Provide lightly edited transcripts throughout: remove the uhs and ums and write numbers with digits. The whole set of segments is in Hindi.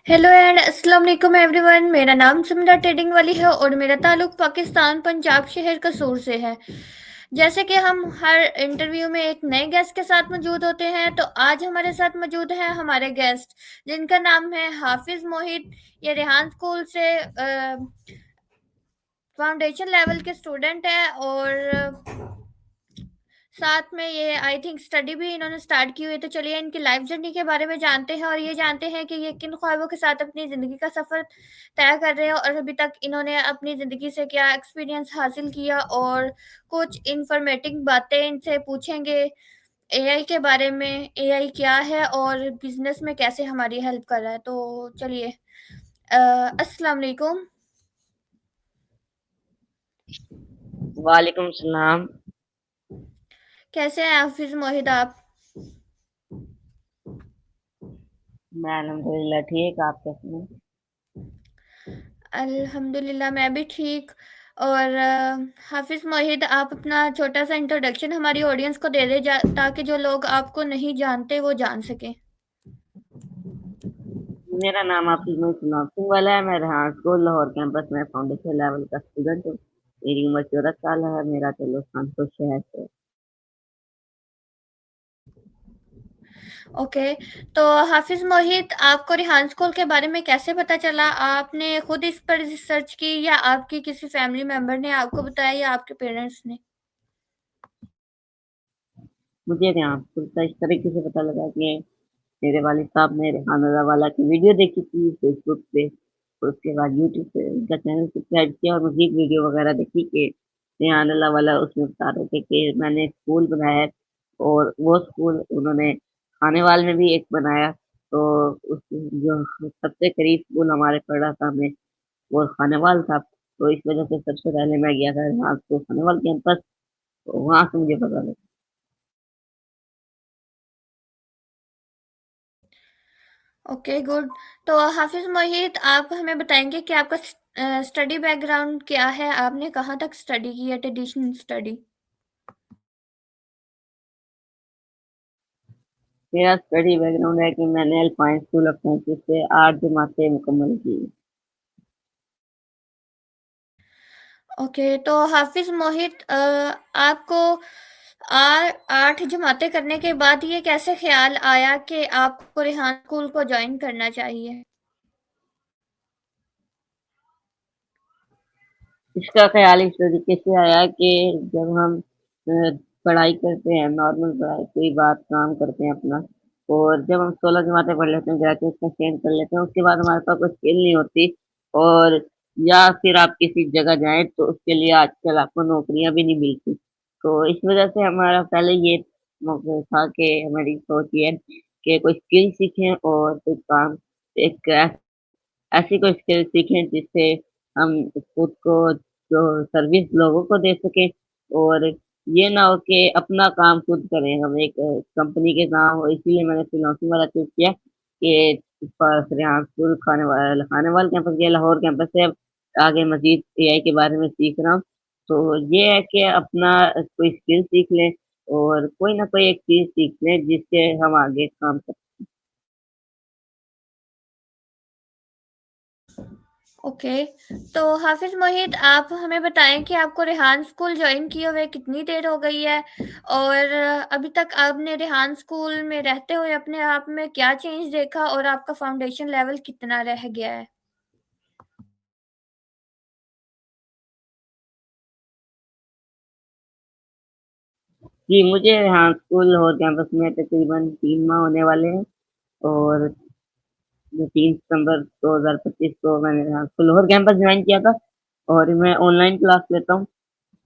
हेलो एंड अस्सलाम वालेकुम एवरीवन। मेरा नाम सुमिता ट्रेडिंग वाली है और मेरा ताल्लुक पाकिस्तान पंजाब शहर कसूर से है। जैसे कि हम हर इंटरव्यू में एक नए गेस्ट के साथ मौजूद होते हैं, तो आज हमारे साथ मौजूद हैं हमारे गेस्ट जिनका नाम है हाफिज मोहित। ये रेहान स्कूल से फाउंडेशन लेवल के स्टूडेंट है और साथ में ये आई थिंक स्टडी भी इन्होंने स्टार्ट की हुई है। तो चलिए इनकी लाइफ जर्नी के बारे में जानते हैं और ये जानते हैं कि ये किन ख्वाबों के साथ अपनी ज़िंदगी का सफ़र तय कर रहे हैं और अभी तक इन्होंने अपनी ज़िंदगी से क्या एक्सपीरियंस हासिल किया, और कुछ इंफॉर्मेटिव बातें इनसे पूछेंगे एआई के बारे में। एआई क्या है और बिजनेस में कैसे हमारी हेल्प कर रहा है। तो चलिए अस्सलाम वालेकुम। वालेकुम सलाम। कैसे हैं हाफिज मोहित आप? मैं अल्हम्दुलिल्लाह ठीक। आप कैसे हैं? अल्हम्दुलिल्लाह मैं भी ठीक। और हाफ़िज़ मोहित, आप अपना छोटा-सा इंट्रोडक्शन हमारी ऑडियंस को दे दें ताकि जो लोग आपको नहीं जानते वो जान सकें। मेरा नाम हाफिज मोहित सुनाब सिंह वाला है। मैं रेहान स्कूल लाहौर कैंपस में फाउंडेशन लेवल का स्टूडेंट हूँ। मेरी उम्र 14 साल है। मेरा ताल्लुक कानपुर शहर से है। ओके, तो हाफ़िज़ मोहित, आपको रेहान स्कूल के बारे में कैसे पता चला? आपने खुद इस पर रिसर्च की या आपकी किसी फैमिली मेंबर ने आपको बताया या आपके पेरेंट्स ने? मुझे रेहान स्कूल का इस तरीके से पता लगा कि मेरे वालिद साहब ने रेहान वाला की वीडियो देखी थी फेसबुक पे, और उसके बाद यूट्यूब पे उनका चैनल सब्सक्राइब किया और मज़ीद वीडियो वगैरह देखी कि रेहान वाला उसमें बता रहे थे कि मैंने स्कूल बनाया है, और वो स्कूल उन्होंने खानेवाल में भी एक बनाया। तो उस जो सबसे करीब स्कूल हमारे पड़ रहा था हमें, वो खानेवाल था। तो इस वजह से सबसे पहले मैं गया था यहाँ तो खानेवाल कैंपस, तो वहाँ से मुझे पता लगा। Okay, good. तो हाफ़िज़ मोहित, आप हमें बताएँगे कि आपका स्टडी बैकग्राउंड क्या है? आपने कहाँ तक स्टडी की है, ट्रेडिशनल स्टडी? मेरा स्टडी बैकग्राउंड है कि मैंने अल्पाइन स्कूल ऑफ साइंसेज से 8 जमातें मुकम्मल की। ओके, तो हाफ़िज़ मोहित, आपको आ 8 जमातें करने के बाद ये कैसे ख़्याल आया कि आपको रेहान स्कूल को जॉइन करना चाहिए? इसका ख़्याल इस तरीके से आया कि जब हम पढ़ाई करते हैं, नॉर्मल पढ़ाई, कोई बात काम करते हैं अपना, और जब हम 16 जमातें पढ़ लेते हैं, ग्रेजुएशन अटेन कर लेते हैं, उसके बाद हमारे पास कोई स्किल नहीं होती, और या फिर आप किसी जगह जाएँ तो उसके लिए आजकल आपको नौकरियाँ भी नहीं मिलती। तो इस वजह से हमारा पहले ये मौक़िफ़ था कि हमारी सोच ये है कि कोई स्किल सीखें और कोई काम, एक ऐसी कोई स्किल सीखें जिससे हम खुद को जो सर्विस लोगों को दे सकें, और ये ना हो कि अपना काम खुद करें, हम एक कंपनी के काम हो। इसीलिए मैंने फ्रीलांसिंग वाला चूज़ किया कि फ्रीलांसर खानेवाल कैंपस या लाहौर कैंपस से अब आगे मज़ीद एआई के बारे में सीख रहा हूँ। तो ये है कि अपना कोई स्किल सीख लें और कोई ना कोई एक चीज़ सीख लें जिससे हम आगे काम कर। ओके, तो हाफ़िज़ मोहित, आप हमें बताएँ कि आपको रेहान स्कूल जॉइन किए हुए कितनी देर हो गई है? और अभी तक आपने रेहान स्कूल में रहते हुए अपने आप में क्या चेंज देखा और आपका फाउंडेशन लेवल कितना रह गया है? जी, मुझे यहाँ स्कूल लाहौर कैंपस में तकरीबन 3 माह होने वाले हैं, और जो 3 सितंबर 2025 को मैंने यहाँ स्कूल लाहौर कैंपस ज्वाइन किया था, और मैं ऑनलाइन क्लास लेता हूँ।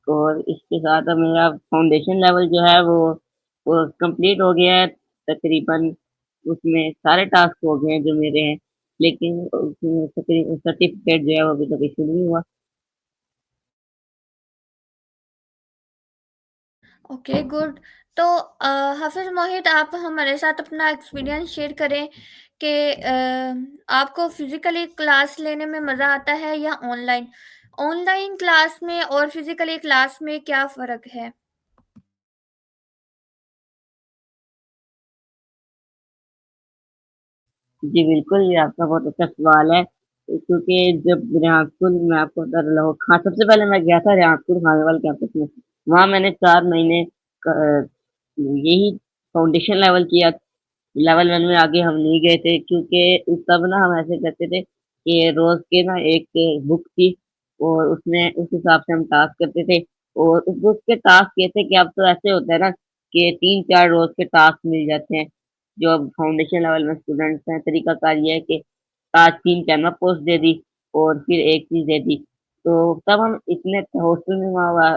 और इसके साथ अब मेरा फाउंडेशन लेवल जो है वो कंप्लीट हो गया है तकरीबन। उसमें सारे टास्क हो गए हैं जो मेरे हैं, लेकिन उसमें सर्टिफिकेट जो है वो अभी तक इशू नहीं हुआ। Okay, good. तो हाफ़िज़ मोहित, आप हमारे साथ अपना एक्सपीरियंस शेयर करें कि आपको फ़िज़िकली क्लास लेने में मज़ा आता है या ऑनलाइन? ऑनलाइन क्लास में और फ़िज़िकली क्लास में क्या फ़र्क है? जी, बिल्कुल, ये आपका बहुत अच्छा सवाल है क्योंकि जब रियासतुल मैं आपको बता रहा हूँ हाँ, सबसे पहले मैं गया था रियासतुल खानेवाल कैंपस में। वहाँ मैंने 4 महीने यही फाउंडेशन लेवल किया। लेवल 1 में आगे हम नहीं गए थे क्योंकि उस तब ना हम ऐसे करते थे कि रोज़ के ना एक बुक थी और उसमें उस हिसाब से हम टास्क करते थे और उस बुक के टास्क ये थे कि अब तो ऐसे होता है ना कि 3-4 रोज़ के टास्क मिल जाते हैं। जो अब फाउंडेशन लेवल में स्टूडेंट्स हैं, तरीकाकार ये है कि आज 3 टेमा पोस्ट दे दी और फिर एक चीज़ दे दी। तो तब हम इतने हॉस्टल में वहाँ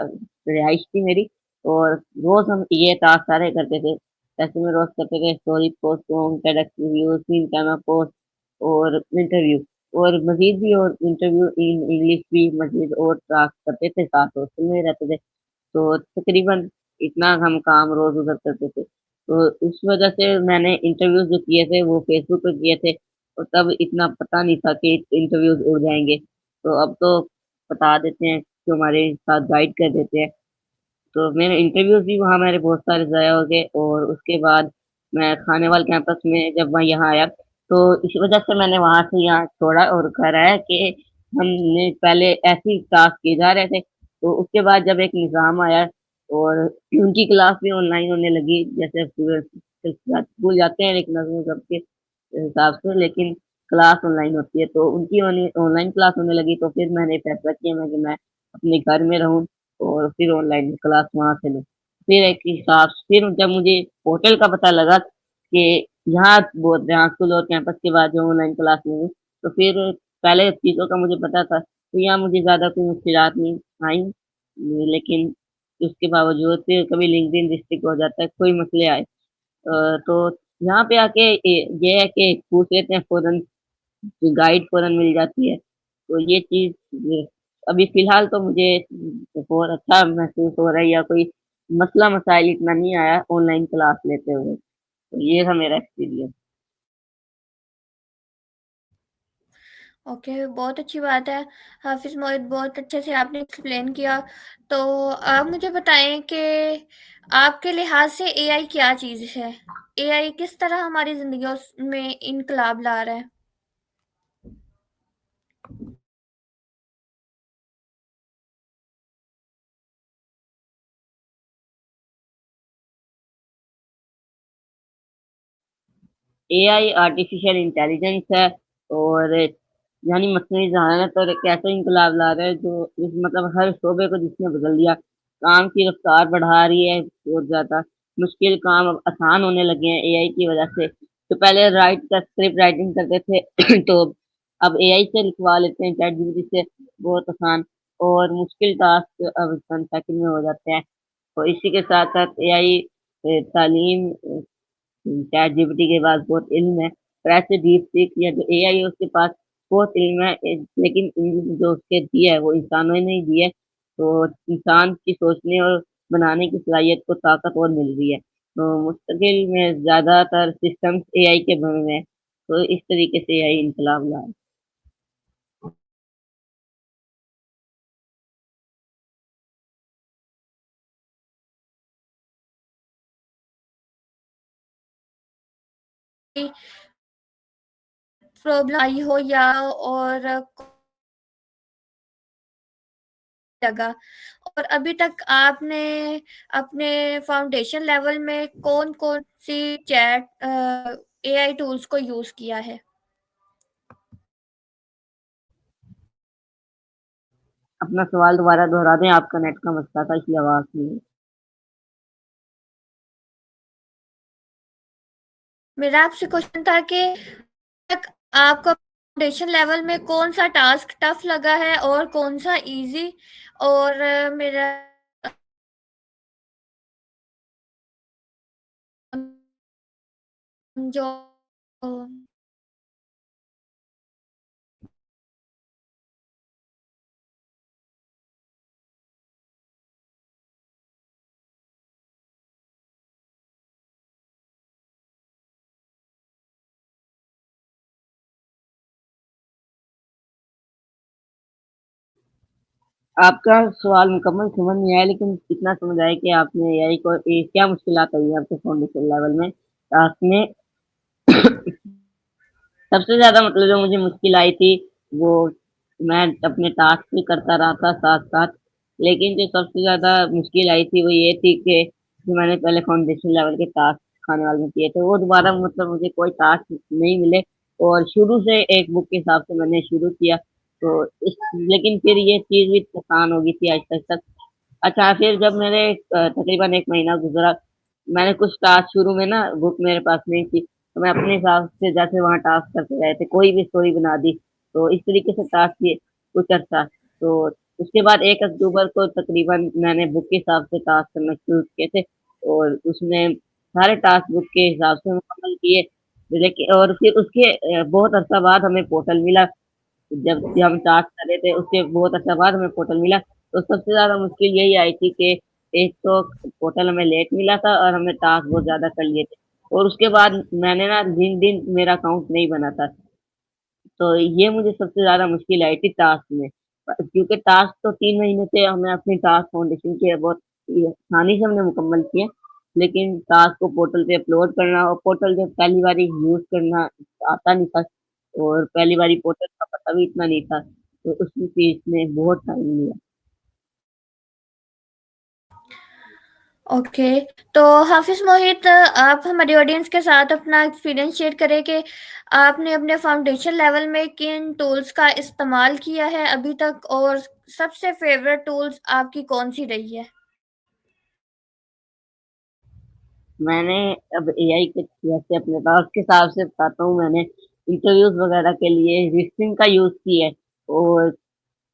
रिहाइश थी मेरी और रोज़ हम ये टास्क सारे करते थे। ऐसे में रोज़ करते थे story post, song, TEDx review, 3 टेमा पोस्ट और इंटरव्यू और मज़ीद भी और इंटरव्यू इन इंग्लिश भी मज़ीद और टास्क करते थे, साथ हॉस्टल में ही रहते थे। तो तकरीबन इतना हम काम रोज़ उधर करते थे। तो उस वज़ह से मैंने इंटरव्यूज़ जो किए थे वो फ़ेसबुक पे किए थे और तब इतना पता नहीं था कि इंटरव्यूज़ उड़ जाएँगे। तो अब तो बता देते हैं, जो हमारे साथ गाइड कर देते हैं। तो मेरे इंटरव्यूज़ भी वहाँ मेरे बहुत सारे ज़ाया हो गए और उसके बाद मैं खानेवाल कैंपस में जब मैं यहाँ आया, तो इस वज़ह से मैंने वहाँ से यहाँ छोड़ा और घर आया कि हमने पहले ऐसे ही टास्क किए जा रहे थे, तो उसके बाद जब एक निज़ाम आया और उनकी क्लास भी ऑनलाइन होने लगी, जैसे स्कूल जाते हैं लेकिन नज़र सबके हिसाब से लेकिन क्लास ऑनलाइन होती है, तो उनकी ऑनलाइन क्लास होने लगी, तो फिर मैंने फैसला किया मैं कि मैं अपने घर में रहूँ और फिर ऑनलाइन क्लास वहाँ से लूँ। फिर एक हिसाब फिर जब मुझे होटल का पता लगा कि यहाँ बहुत जहाँ स्कूल और कैंपस के बाद जो ऑनलाइन क्लास लेंगे, तो फिर पहले चीज़ों का मुझे पता था, तो यहाँ मुझे ज़्यादा कोई मुश्किलात नहीं आई। लेकिन उसके बावजूद फिर कभी लिंक्डइन डिस्ट्रिक्ट हो जाता है, कोई मसले आए। तो यहाँ पे आके ये है कि पूछ लेते हैं फ़ौरन, गाइड फ़ौरन मिल जाती है। तो ये चीज़ अभी फ़िलहाल तो मुझे बहुत अच्छा महसूस हो रहा है या कोई मसला-मसाइल इतना नहीं आया ऑनलाइन क्लास लेते हुए। तो ये था मेरा एक्सपीरियंस। ओके, बहुत अच्छी बात है। हाफ़िज़ मोहित, बहुत अच्छे से आपने एक्सप्लेन किया। तो आप मुझे बताएँ कि आपके लिहाज़ से एआई क्या चीज़ है? एआई किस तरह हमारी ज़िंदगियों में इनकलाब ला रहा है? एआई आर्टिफ़िशियल इंटेलिजेंस है और यानी मसनूई ज़हानत और एक ऐसा इनकलाब ला रहा है जो इस मतलब हर शोबे को जिसने बदल दिया। काम की रफ़्तार बढ़ा रही है बहुत ज़्यादा, मुश्किल काम अब आसान होने लगे हैं एआई की वज़ह से। तो पहले स्क्रिप्ट राइटिंग करते थे तो अब एआई से लिखवा लेते हैं चैटजीपीटी से बहुत आसान और मुश्किल टास्क अब चंद सेकंड में हो जाते हैं। और इसी के साथ-साथ एआई तालीम चैटजीपीटी के पास बहुत इल्म है, और ऐसे डीपसीक या जो एआई है उसके पास बहुत इल्म है लेकिन इल्म जो उसके दिया है वो इंसानों ने ही दिया है, तो इंसान की सोचने और बनाने की सलाहियत को ताकत और मिल रही है। तो मुस्तकिल में ज़्यादातर सिस्टम्स एआई के बने हुए हैं, तो इस तरीके से एआई इनकलाब लाया। प्रॉब्लम आई हो या और लगा और अभी तक आपने अपने फाउंडेशन लेवल में कौन-कौन सी एआई टूल्स को यूज़ किया है? अपना सवाल दोबारा दोहरा दें, आपका नेट का मसला था इसलिए आवाज़ नहीं आई। मेरा आपसे क्वेश्चन था कि तक आपको फाउंडेशन लेवल में कौन-सा टास्क टफ लगा है और कौन-सा ईज़ी? और मेरा जो आपका सवाल मुकम्मल समझ नहीं आया लेकिन इतना समझ आया कि आपने एआई को क्या मुश्किलात आई हैं आपके फाउंडेशन लेवल में टास्क में सबसे ज़्यादा मतलब जो मुझे मुश्किल आई थी, वो मैं अपने टास्क भी करता रहा था साथ-साथ, लेकिन जो सबसे ज़्यादा मुश्किल आई थी, वो ये थी कि जो मैंने पहले फाउंडेशन लेवल के टास्क सिखाने वाले में किए थे, वो दोबारा मतलब मुझे कोई टास्क नहीं मिले और शुरू से एक बुक के हिसाब से मैंने शुरू किया, तो इस लेकिन फिर ये चीज़ भी आसान हो गई थी आहिस्ता-आहिस्ता। अच्छा, फिर जब मेरे तकरीबन 1 महीना गुज़रा, मैंने कुछ टास्क शुरू में ना बुक मेरे पास नहीं थी, तो मैं अपने हिसाब से जैसे वहाँ टास्क करते रहे थे, कोई भी स्टोरी बना दी, तो इस तरीके से टास्क किए कुछ अर्सा। तो उसके बाद 1 अक्टूबर को तकरीबन मैंने बुक के हिसाब से टास्क करना शुरू किए थे और उसमें सारे टास्क बुक के हिसाब से मुकम्मल किए। लेकिन और फिर उसके बहुत अरसा बाद हमें पोर्टल मिला जब भी हम टास्क कर रहे थे, उसके बहुत अच्छा बाद हमें पोर्टल मिला, तो सबसे ज़्यादा मुश्किल यही आई थी कि एक तो पोर्टल हमें लेट मिला था और हमने टास्क बहुत ज़्यादा कर लिए थे और उसके बाद मैंने ना दिन-दिन मेरा अकाउंट नहीं बना था। तो ये मुझे सबसे ज़्यादा मुश्किल आई थी टास्क में। क्योंकि टास्क तो 3 महीने से हमें अपनी टास्क फाउंडेशन के बहुत ये आसानी से हमने मुकम्मल किए, लेकिन टास्क को पोर्टल पे अपलोड करना और पोर्टल जब पहली बारी यूज़ करना आता नहीं था और पहली बारी पोर्टल का पता भी इतना नहीं था, तो उसी चीज़ में बहुत टाइम लिया। ओके, तो हाफ़िज़ मोहित, आप हमारी ऑडियंस के साथ अपना एक्सपीरियंस शेयर करें कि आपने अपने फाउंडेशन लेवल में किन टूल्स का इस्तेमाल किया है अभी तक और सबसे फ़ेवरेट टूल्स आपकी कौन-सी रही है? मैंने अब एआई के जैसे अपने टास्क के हिसाब से बताता हूँ मैंने इंटरव्यूज़ वगैरह के लिए रिस्टिंग का यूज़ किया है और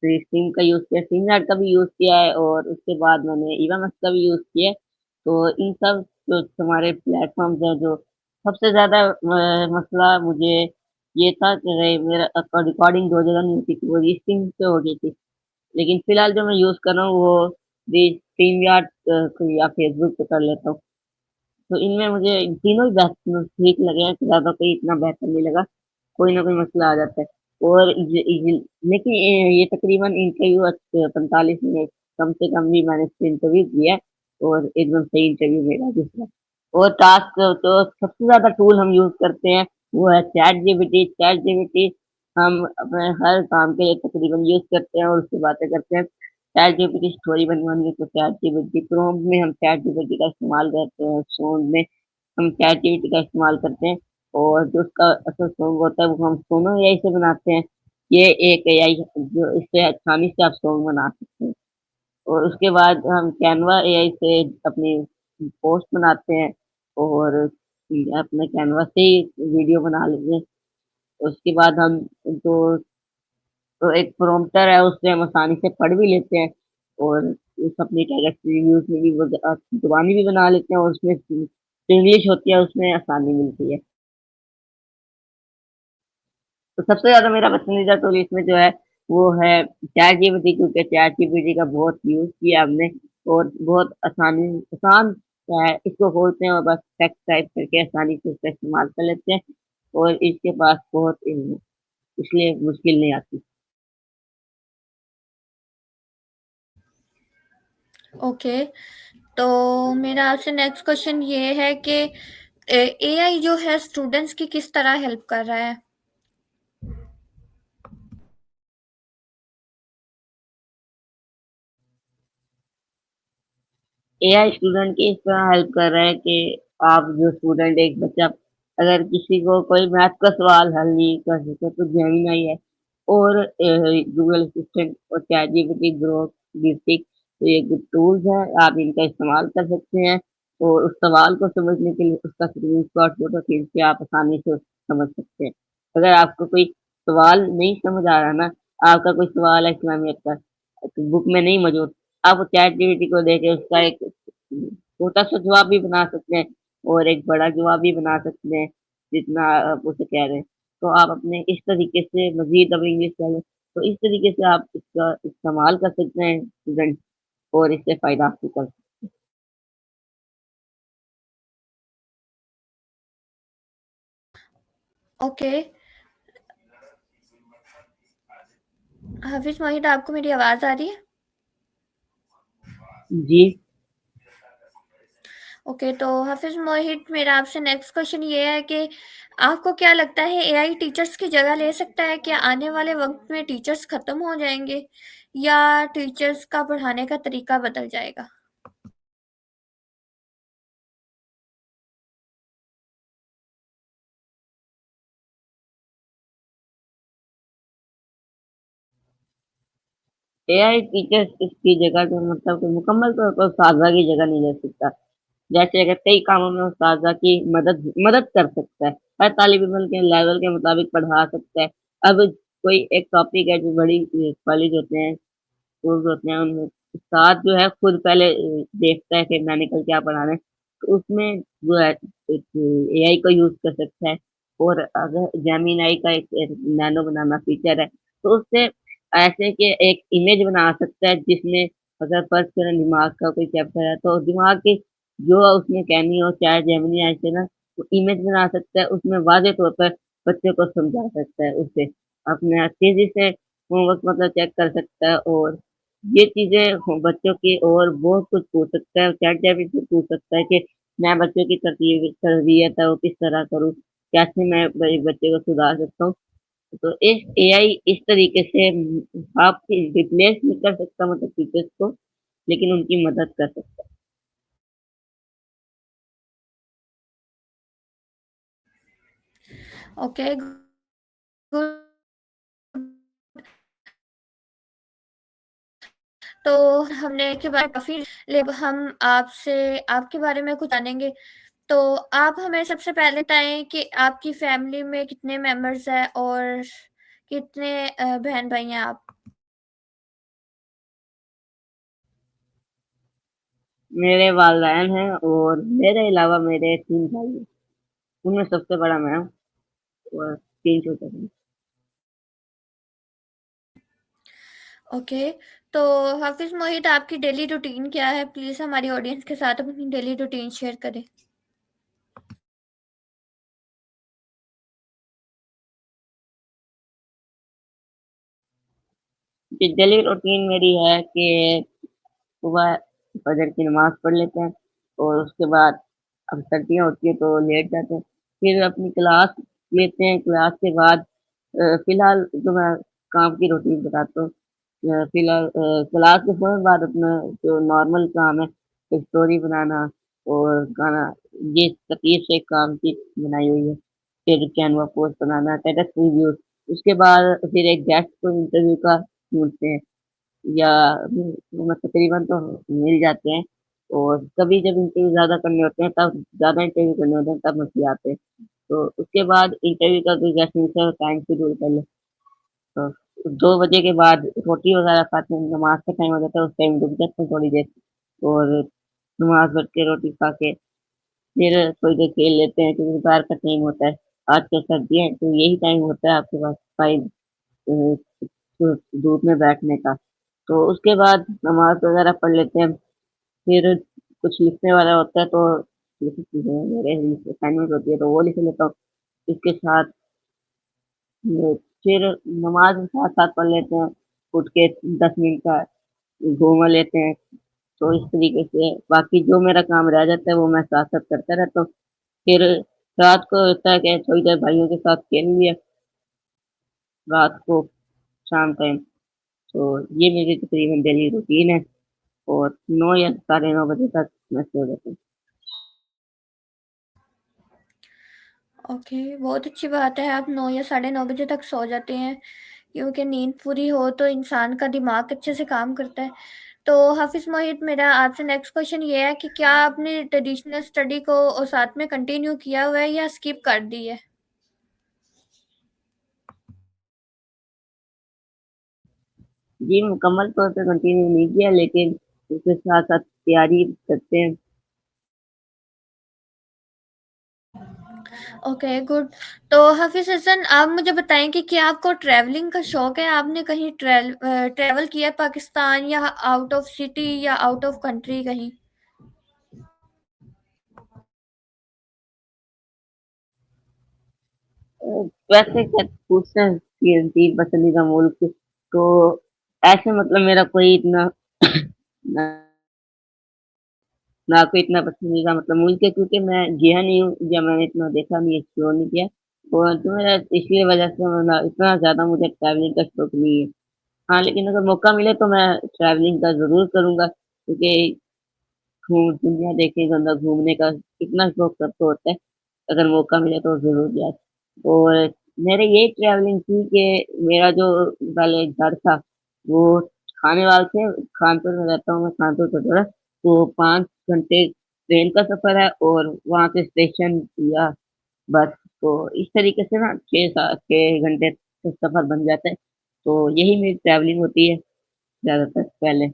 स्टिंग का यूज़ किया, स्टिंगरैट का भी यूज़ किया है और उसके बाद मैंने इवामक्स का भी यूज़ किया है। तो इन सब जो हमारे प्लेटफ़ॉर्म्स हैं जो सबसे ज़्यादा मसला मुझे ये था कि मेरा रिकॉर्डिंग 2 जगह नहीं होती थी, वो रीस्टिंग से हो गई थी। लेकिन फ़िलहाल जो मैं यूज़ कर रहा हूँ वो स्ट्रीमयार्ड या फ़ेसबुक पे कर लेता हूँ। तो इनमें मुझे तीनों ही ठीक लगे हैं, ज़्यादा कोई इतना बेहतर नहीं लगा, कोई ना कोई मसला आ जाता है। और ये लेकिन ये तकरीबन इंटरव्यू 45 मिनट कम से कम भी मैंने इससे इंटरव्यू दिया है और एकदम सही इंटरव्यू मेरा दूसरा। और टास्क तो सबसे ज़्यादा टूल हम यूज़ करते हैं, वो है चैटजीपीटी। चैटजीपीटी हम अपने हर काम के लिए तकरीबन यूज़ करते हैं और उससे बातें करते हैं। चैटजीपीटी स्टोरी बनवानी है तो चैटजीपीटी, प्रोम्प्ट में हम चैटजीपीटी का इस्तेमाल करते हैं, सॉन्ग में हम चैटजीपीटी का इस्तेमाल करते हैं और जो उसका असल सॉन्ग होता है वो हम सोनो एआई से बनाते हैं। ये एक एआई है जो इससे आसानी से आप सॉन्ग बना सकते हैं और उसके बाद हम कैनवा एआई से अपनी पोस्ट बनाते हैं और अपने कैनवा से ही वीडियो बना लेते हैं। उसके बाद हम जो तो एक प्रॉम्प्टर है उससे हम आसानी से पढ़ भी लेते हैं और उस अपनी टेक्स्ट रिव्यूज़ में भी वो ज़ुबानी भी बना लेते हैं और उसमें जो इंग्लिश होती है उसमें आसानी मिलती है। तो सबसे ज़्यादा मेरा पसंदीदा टूल इसमें जो है वो है चैटजीपीटी क्योंकि चैटजीपीटी का बहुत यूज़ किया हमने और बहुत आसान है, इसको खोलते हैं और बस टेक्स्ट टाइप करके आसानी से इसका इस्तेमाल कर लेते हैं और इसके पास बहुत इल्म है, इसलिए मुश्किल नहीं आती। ओके, तो मेरा आपसे नेक्स्ट क्वेश्चन ये है कि एआई जो है स्टूडेंट्स की किस तरह हेल्प कर रहा है? एआई स्टूडेंट की इस तरह हेल्प कर रहा है कि आप जो स्टूडेंट एक बच्चा अगर किसी को कोई मैथ का सवाल हल नहीं कर सके तो जेमिनी है और गूगल असिस्टेंट और चैटजीपीटी ग्रोक डीपसीक तो ये गुड टूल्स हैं आप इनका इस्तेमाल कर सकते हैं और उस सवाल को समझने के लिए उसका स्क्रीनशॉट फोटो खींच के आप आसानी से उसको समझ सकते हैं। अगर आपको कोई सवाल नहीं समझ आ रहा ना आपका कोई सवाल है इस्लामियत का बुक में नहीं मौजूद आप चैटजीपीटी को देके उसका एक छोटा-सा जवाब भी बना सकते हैं और एक बड़ा जवाब भी बना सकते हैं, जितना आप उसे कह रहे हैं। तो आप अपने इस तरीके से मज़ीद अब इंग्लिश कह तो इस तरीके से आप इसका इस्तेमाल कर सकते हैं स्टूडेंट और इससे फ़ायदा हासिल कर ओके, हाफ़िज़ मोहित, आपको मेरी आवाज़ आ रही है? जी, ओके, तो हाफ़िज़ मोहित, मेरा आपसे नेक्स्ट क्वेश्चन ये है कि आपको क्या लगता है एआई टीचर्स की जगह ले सकता है? क्या आने वाले वक़्त में टीचर्स खत्म हो जाएँगे या टीचर्स का पढ़ाने का तरीका बदल जाएगा? एआई टीचर्स इसकी जगह जो मतलब कि मुकम्मल तौर पर उस्ताज़ा की जगह नहीं ले सकता। जैसे अगर कई कामों में उस्ताज़ा की मदद मदद कर सकता है। हर तालिब-इल्म के लेवल के मुताबिक पढ़ा सकता है। अब कोई एक टॉपिक है जो बड़ी कॉलेज होते हैं, स्कूल्स होते हैं, उनमें उस्ताद जो है खुद पहले देखता है कि मैंने कल क्या पढ़ाना है। तो उसमें जो है एक एआई का यूज़ कर सकता है और अगर जेमिनी का एक नैनो बनाना फीचर है, तो उससे ऐसे कि एक इमेज बना सकता है जिसमें अगर फ़र्ज़ करें दिमाग का कोई चैप्टर है, तो दिमाग की जो उसने कहनी हो चाहे जेमिनी आई से ना, वो इमेज बना सकता है, उसमें वाज़ेह तौर पर बच्चे को समझा सकता है उसे। अपना तेज़ी से होमवर्क मतलब चेक कर सकता है और ये चीज़ें हो बच्चों की और बहुत कुछ पूछ सकता है, चैटजीपीटी से पूछ सकता है कि मैं बच्चों की तरबियत है वो किस तरह करूँ? कैसे मैं एक बच्चे को सुधार सकता हूँ? तो इस एआई इस तरीके से आपकी रिप्लेस नहीं कर सकता मतलब टीचर्स को, लेकिन उनकी मदद कर सकता है। Okay, good. तो हमने के बारे काफ़ी लेब हम आपसे आपके बारे में कुछ जानेंगे। तो आप हमें सबसे पहले बताएँ कि आपकी फैमिली में कितने मेंबर्स हैं और कितने बहन-भाई हैं आप? मेरे वालिदैन हैं और मेरे अलावा मेरे 3 भाई हैं। उनमें सबसे बड़ा मैं हूँ और 3 छोटे भाई। ओके, तो हाफ़िज़ मोहित, आपकी डेली रूटीन क्या है? प्लीज़ हमारी ऑडियंस के साथ अपनी डेली रूटीन शेयर करें। जी, डेली रूटीन मेरी है कि सुबह फ़जर की नमाज़ पढ़ लेते हैं और उसके बाद अब सर्दियाँ होती हैं तो लेट जाते हैं। फिर अपनी क्लास लेते हैं, क्लास के बाद फ़िलहाल जो मैं काम की रूटीन बताता हूँ। फ़िलहाल क्लास के फ़ौरन बाद अपना जो नॉर्मल काम है, एक स्टोरी बनाना और गाना, ये तरतीब से काम की बनाई हुई है। फिर कैनवा पोस्ट बनाना, टेडक्स रिव्यूज़, उसके बाद फिर एक गेस्ट को इंटरव्यू का ढूँढते हैं। या तकरीबन तो मिल जाते हैं और कभी जब इंटरव्यू ज़्यादा करने होते हैं तब ज़्यादा इंटरव्यू करने होते हैं तब मछली आते हैं। तो उसके बाद इंटरव्यू का कोई जैसे जैसे टाइम शेड्यूल कर लें, तो 2 बजे के बाद रोटी वगैरह खाते हैं, नमाज़ का टाइम हो जाता है उस टाइम रुक जाते हैं थोड़ी देर और नमाज़ पढ़ के रोटी खा के फिर थोड़ी देर खेल लेते हैं क्योंकि दोपहर का टाइम होता है। आजकल सर्दियाँ हैं तो यही टाइम होता है आपके पास 5 धूप में बैठने का। तो उसके बाद नमाज़ वग़ैरह पढ़ लेते हैं। फिर कुछ लिखने वाला होता है तो लिख मेरे असाइनमेंट होती है तो वो लिख लेता हूँ। इसके साथ फिर नमाज़ साथ-साथ पढ़ लेते हैं। उठ के 10 मिनट का घूम लेते हैं। तो इस तरीके से बाकी जो मेरा काम रह जाता है वो मैं साथ-साथ करता रहता हूँ। फिर रात को होता है कि थोड़ी देर भाइयों के साथ खेल लिया रात को शाम टाइम। तो ये मेरी तकरीबन डेली रूटीन है और 9 या साढ़े 9 बजे तक मैं सो जाता हूँ। ओके, बहुत अच्छी बात है, आप 9 या साढ़े 9 बजे तक सो जाते हैं, क्योंकि नींद पूरी हो तो इंसान का दिमाग अच्छे से काम करता है। तो हाफ़िज़ मोहित, मेरा आपसे नेक्स्ट क्वेश्चन ये है कि क्या आपने ट्रेडिशनल स्टडी को साथ में कंटिन्यू किया हुआ है या स्किप कर दी है? जी, मुकम्मल तौर पे कंटिन्यू नहीं किया लेकिन उसके साथ-साथ तैयारी करते हैं। Okay, good. तो हाफ़िज़ हसन, आप मुझे बताएँ कि क्या आपको ट्रैवलिंग का शौक है? आपने कहीं ट्रैवल किया है पाकिस्तान या आउट ऑफ सिटी या आउट ऑफ कंट्री कहीं? वैसे क्या पूछते हैं कि पसंदीदा मुल्क तो ऐसे मतलब मेरा कोई इतना ना आपको इतना पसंदीदा मतलब मूवी क्योंकि मैं गया नहीं हूँ या मैंने इतना देखा नहीं, एक्सप्लोर नहीं किया। और तो मेरा इसलिए वजह से मतलब इतना ज़्यादा मुझे ट्रैवलिंग का शौक नहीं है। हाँ, लेकिन अगर मौका मिले तो मैं ट्रैवलिंग का ज़रूर करूँगा क्योंकि दुनिया देखे बंदा घूमने का कितना शौक सबको होता है। अगर मौका मिले तो ज़रूर जाए। और मेरे यही ट्रैवलिंग थी कि मेरा जो पहले घर था, वो खानेवाल से कानपुर में रहता हूँ मैं, कानपुर कटोरा, तो 5 घंटे ट्रेन का सफ़र है और वहाँ से स्टेशन या बस, तो इस तरीके से ना 6 घंटे का सफ़र बन जाता है। तो यही मेरी ट्रैवलिंग होती है ज़्यादातर पहले।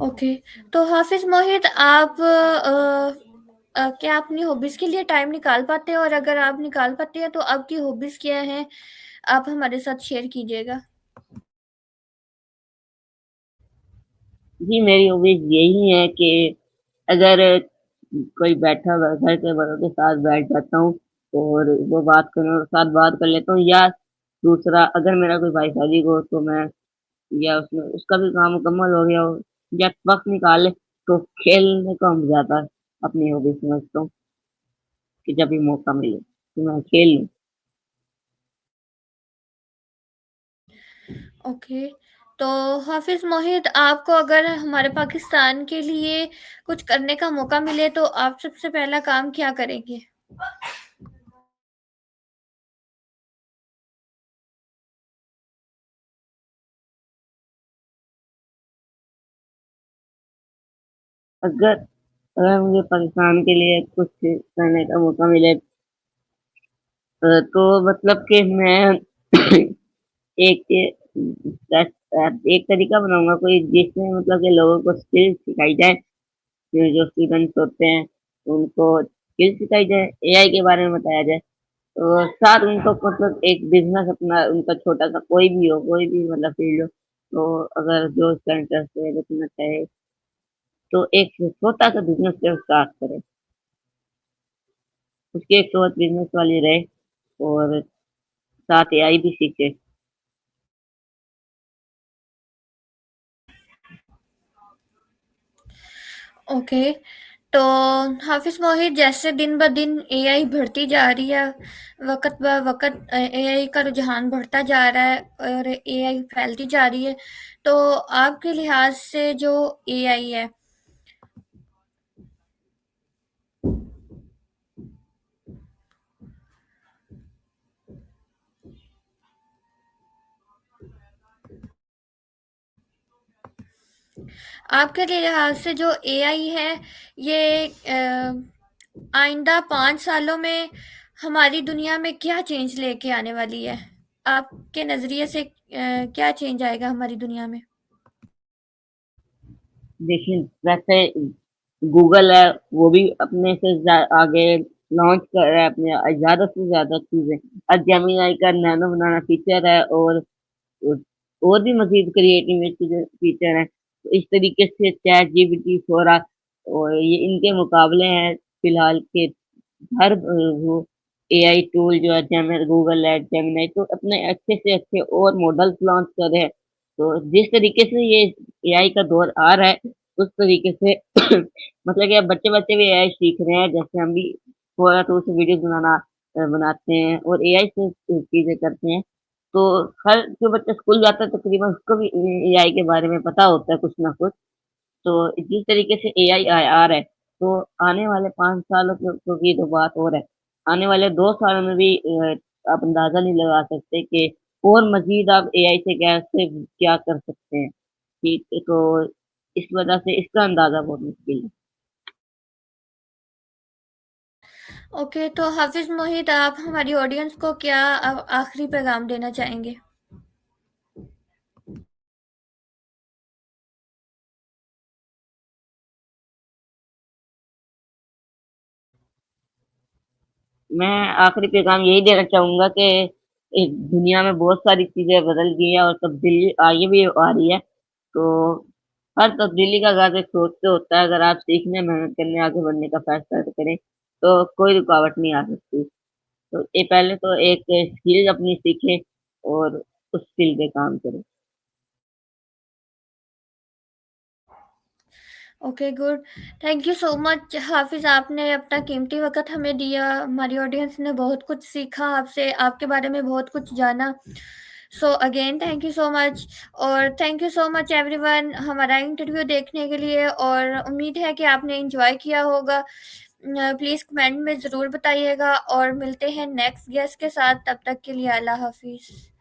ओके, तो हाफ़िज़ मोहित आप क्या अपनी हॉबीज़ के लिए टाइम निकाल पाते हैं? और अगर आप निकाल पाते हैं तो आपकी हॉबीज़ क्या हैं? आप हमारे साथ शेयर कीजिएगा। जी, मेरी हॉबीज़ यही है कि अगर कोई बैठा हुआ है, घर के बड़ों के साथ बैठ जाता हूँ और वो बात करें और साथ बात कर लेता हूँ, या दूसरा अगर मेरा कोई भाई-साहब हो तो मैं या उसमें उसका भी काम मुकम्मल हो गया हो या वक़्त निकाले तो खेलने को हम ज़्यादा अपनी हॉबी समझता हूँ कि जब भी मौका मिले तो मैं खेल लूँ। ओके, तो हाफ़िज़ मोहित आपको अगर हमारे पाकिस्तान के लिए कुछ करने का मौका मिले तो आप सबसे पहला काम क्या करेंगे? अगर अगर मुझे पाकिस्तान के लिए कुछ करने का मौका मिले तो मतलब कि मैं एक एक तरीका बनाऊँगा कोई जिसमें मतलब कि लोगों को स्किल सिखाई जाए, जो स्टूडेंट्स होते हैं उनको स्किल सिखाई जाए, एआई के बारे में बताया जाए। तो साथ उनको मतलब एक बिज़नेस अपना उनका छोटा-सा कोई भी हो, कोई भी मतलब फ़ील्ड हो, तो अगर जो उसका इंटरेस्ट है, जितना चाहे, तो एक छोटा-सा बिज़नेस जो स्टार्ट करे। उसकी एक सोच बिज़नेस वाली रहे और साथ एआई भी सीखे। ओके, तो हाफ़िज़ मोहित जैसे दिन-ब-दिन एआई बढ़ती जा रही है, वक़्त-ब-वक़्त एआई का रुझान बढ़ता जा रहा है और एआई फैलती जा रही है, तो आपके लिहाज़ से जो एआई है, आपके लिहाज़ से जो एआई है, ये आइंदा 5 सालों में हमारी दुनिया में क्या चेंज लेके आने वाली है? आपके नज़रिए से क्या चेंज आएगा हमारी दुनिया में? देखिए, वैसे गूगल है, वो भी अपने से आगे लॉन्च कर रहा है अपने ज़्यादा से ज़्यादा चीज़ें। अब जेमिनी का नैनो बनाना फीचर है और और भी मज़ीद क्रिएटिव चीज़ें फीचर हैं। तो इस तरीके से चैट जीपीटी, सोरा और ये इनके मुकाबले हैं फिलहाल के हर वो एआई टूल जो है गूगल है, जेमिनी तो अपने अच्छे से अच्छे और मॉडल्स लॉन्च कर रहे हैं। तो जिस तरीके से ये एआई का दौर आ रहा है, उस तरीके से मतलब कि अब बच्चे-बच्चे भी एआई सीख रहे हैं, जैसे हम भी थोड़ा तो उससे वीडियोज़ बनाते हैं और एआई से चीज़ें करते हैं। तो हर जो बच्चा स्कूल जाता है तकरीबन उसको भी एआई के बारे में पता होता है कुछ ना कुछ। तो जिस तरीके से एआई आ रहा है, तो आने वाले 5 सालों की तो बात और है। आने वाले 2 सालों में भी आप अंदाज़ा नहीं लगा सकते कि और मज़ीद आप एआई से कैसे क्या कर सकते हैं। ठीक है, तो इस वज़ह से इसका अंदाज़ा बहुत मुश्किल है। ओके, तो हाफ़िज़ मोहित आप हमारी ऑडियंस को क्या आखिरी पैगाम देना चाहेंगे? मैं आखिरी पैगाम यही देना चाहूँगा कि दुनिया में बहुत सारी चीज़ें बदल गई हैं और तब्दीली आगे भी आ रही है। तो हर तब्दीली का आगाज़ एक सोच से होता है, अगर आप सीखने, मेहनत करने, आगे बढ़ने का फ़ैसला करें, तो कोई रुकावट नहीं आ सकती। तो ये पहले तो एक स्किल अपनी सीखें और उस स्किल पे काम करें। Okay, good. Thank you so much हाफ़िज़, आपने अपना कीमती वक़्त हमें दिया। हमारी ऑडियंस ने बहुत कुछ सीखा आपसे, आपके बारे में बहुत कुछ जाना। So again thank you so much, और thank you so much everyone हमारा इंटरव्यू देखने के लिए, और उम्मीद है कि आपने एन्जॉय किया होगा। प्लीज़ कमेंट में ज़रूर बताइएगा, और मिलते हैं नेक्स्ट गेस्ट के साथ। तब तक के लिए अल्लाह हाफ़िज़।